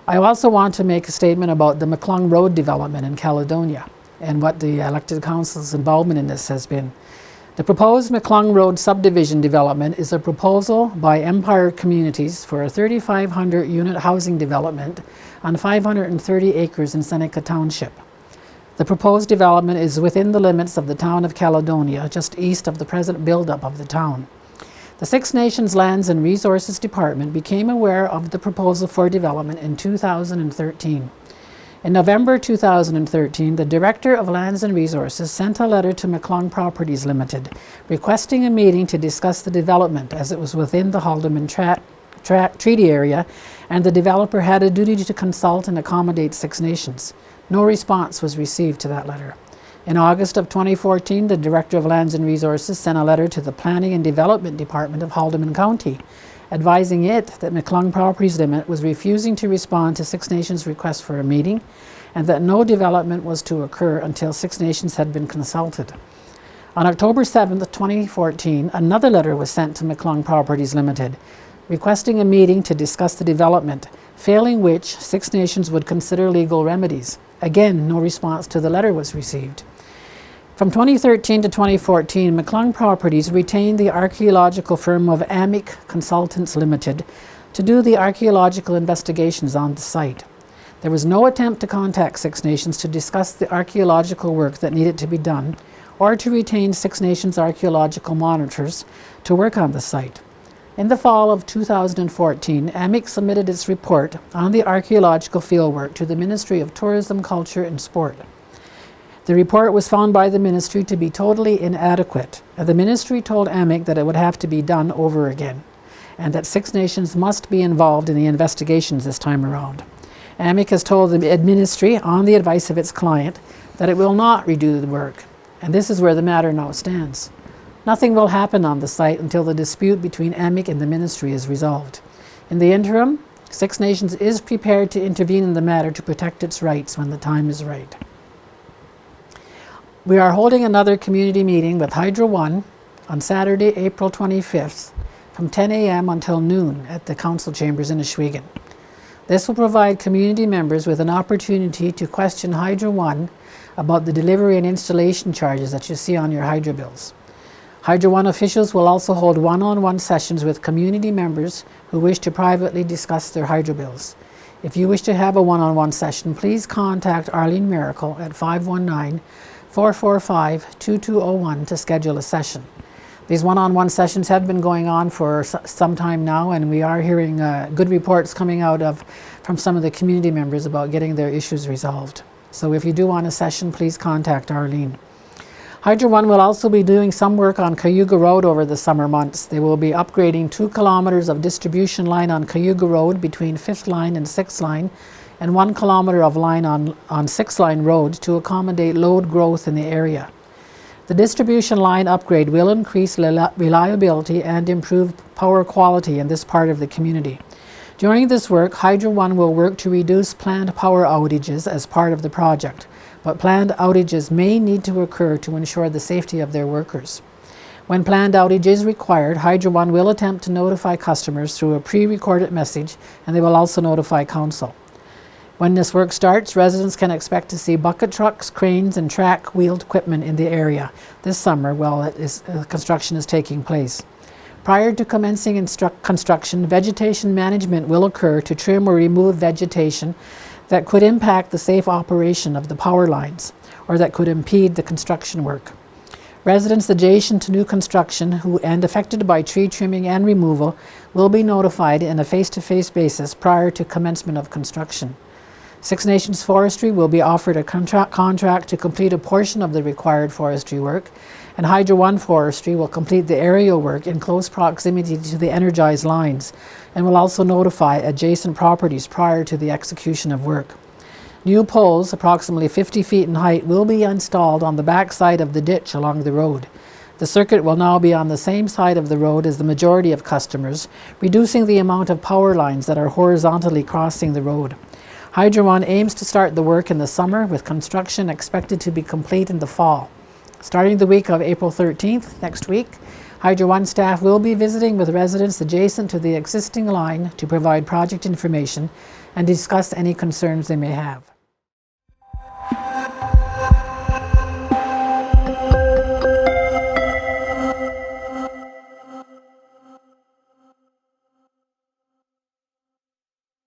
I also want to make a statement about the McClung Road Development in Caledonia and what the elected council's involvement in this has been. The proposed McClung Road Subdivision Development is a proposal by Empire Communities for a 3,500 unit housing development on 530 acres in Seneca Township. The proposed development is within the limits of the Town of Caledonia, just east of the present buildup of the town. The Six Nations Lands and Resources Department became aware of the proposal for development in 2013. In November 2013, the Director of Lands and Resources sent a letter to McClung Properties Ltd, requesting a meeting to discuss the development as it was within the Haldimand Treaty area, and the developer had a duty to consult and accommodate Six Nations. No response was received to that letter. In August of 2014, the Director of Lands and Resources sent a letter to the Planning and Development Department of Haldimand County, advising it that McClung Properties Ltd was refusing to respond to Six Nations' request for a meeting, and that no development was to occur until Six Nations had been consulted. On October 7, 2014, another letter was sent to McClung Properties Ltd, requesting a meeting to discuss the development, failing which Six Nations would consider legal remedies. Again, no response to the letter was received. From 2013 to 2014, McClung Properties retained the archaeological firm of Amic Consultants Limited to do the archaeological investigations on the site. There was no attempt to contact Six Nations to discuss the archaeological work that needed to be done, or to retain Six Nations archaeological monitors to work on the site. In the fall of 2014, Amic submitted its report on the archaeological fieldwork to the Ministry of Tourism, Culture and Sport. The report was found by the ministry to be totally inadequate, and the ministry told Amic that it would have to be done over again, and that Six Nations must be involved in the investigations this time around. Amic has told the ministry, on the advice of its client, that it will not redo the work, and this is where the matter now stands. Nothing will happen on the site until the dispute between Amic and the ministry is resolved. In the interim, Six Nations is prepared to intervene in the matter to protect its rights when the time is right. We are holding another community meeting with Hydro One on Saturday, April 25th from 10 a.m. until noon at the council chambers in Ohsweken. This will provide community members with an opportunity to question Hydro One about the delivery and installation charges that you see on your hydro bills. Hydro One officials will also hold one-on-one sessions with community members who wish to privately discuss their hydro bills. If you wish to have a one-on-one session, please contact Arlene Miracle at 519-445-2201 to schedule a session. These one-on-one sessions have been going on for some time now, and we are hearing good reports coming out from some of the community members about getting their issues resolved. So if you do want a session, please contact Arlene. Hydro One will also be doing some work on Cayuga Road over the summer months. They will be upgrading 2 kilometers of distribution line on Cayuga Road between 5th Line and 6th Line, and 1 kilometer of line on 6th Line Road to accommodate load growth in the area. The distribution line upgrade will increase reliability and improve power quality in this part of the community. During this work, Hydro One will work to reduce planned power outages as part of the project, but planned outages may need to occur to ensure the safety of their workers. When planned outage is required, Hydro One will attempt to notify customers through a pre-recorded message, and they will also notify council. When this work starts, residents can expect to see bucket trucks, cranes, and track-wheeled equipment in the area this summer while construction is taking place. Prior to commencing construction, vegetation management will occur to trim or remove vegetation that could impact the safe operation of the power lines, or that could impede the construction work. Residents adjacent to new construction and affected by tree trimming and removal will be notified in a face-to-face basis prior to commencement of construction. Six Nations Forestry will be offered a contract to complete a portion of the required forestry work, and Hydro One Forestry will complete the aerial work in close proximity to the energized lines, and will also notify adjacent properties prior to the execution of work. New poles, approximately 50 feet in height, will be installed on the back side of the ditch along the road. The circuit will now be on the same side of the road as the majority of customers, reducing the amount of power lines that are horizontally crossing the road. Hydro One aims to start the work in the summer, with construction expected to be complete in the fall. Starting the week of April 13th, next week, Hydro One staff will be visiting with residents adjacent to the existing line to provide project information and discuss any concerns they may have.